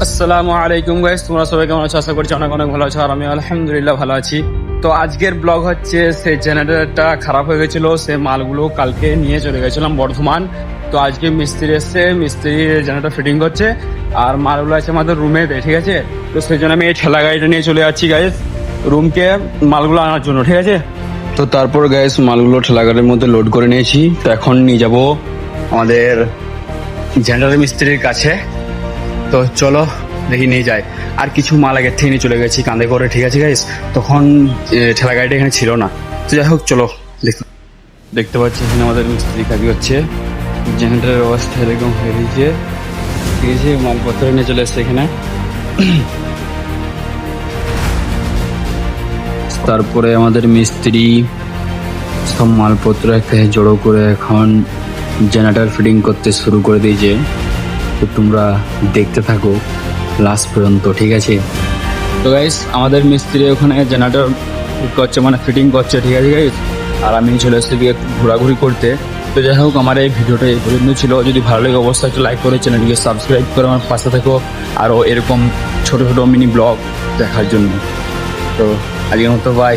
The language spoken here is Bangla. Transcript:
আসসালামু আলাইকুম গাইস, তোমরা সবাই কেমন আছো? আশা করছি অনেক অনেক ভালো আছো, আর আমি আলহামদুলিল্লাহ ভালো আছি। তো আজকের ব্লগ হচ্ছে, সেই জেনারেটরটা খারাপ হয়ে গেছিলো, সে মালগুলো কালকে নিয়ে চলে গেছিলাম বর্ধমান। তো আজকে মিস্ত্রি এসছে, মিস্ত্রি জেনারেটর ফিটিং করছে, আর মালগুলো আছে আমাদের রুমেতে, ঠিক আছে? তো সেই জন্য আমি এই ঠেলা গাড়িটা নিয়ে চলে যাচ্ছি গাইস রুমকে মালগুলো আনার জন্য, ঠিক আছে? তো তারপর গাইস মালগুলো ঠেলা গাড়ির মধ্যে লোড করে নিয়েছি। তো এখন নিয়ে যাব আমাদের জেনারেটর মিস্ত্রির কাছে। তো চলো দেখি নিয়ে যায়। আর কিছু মাল আগের থেকে নিয়ে চলে গেছি কাঁধে করে, ঠিক আছে গাইস? তখন ঠেলা গাড়িটা এখানে ছিল না। তো যাই হোক চলো দেখতে পাচ্ছি এখানে আমাদের মিস্ত্রি কাজ করছে। জেনারেটরের অবস্থা এরকম হয়ে গেছে, ঠিক আছে? মালপত্র নিয়ে চলে এসছে এখানে। তারপরে আমাদের মিস্ত্রি সব মালপত্র একটা জড়ো করে এখন জেনারেটর ফিটিং করতে শুরু করে দিয়েছে। তো তোমরা দেখতে থাকো লাস্ট পর্যন্ত, ঠিক আছে? তো গাইস আমাদের মিস্ত্রি ওখানে জেনারেটর করছে, মানে ফিটিং করছে, ঠিক আছে গাইস? আর আমি চলে এসেছি দিকে একটু ঘোরাঘুরি করতে। তো যাই হোক আমার এই ভিডিওটা এই পর্যন্ত ছিল। যদি ভালো লাগে অবশ্যই একটু লাইক করে চ্যানেলটিকে সাবস্ক্রাইব করে আমার পাশে থাকো, আরও এরকম ছোটো ছোটো মিনি ব্লগ দেখার জন্য। তো আজকের মতো বাই।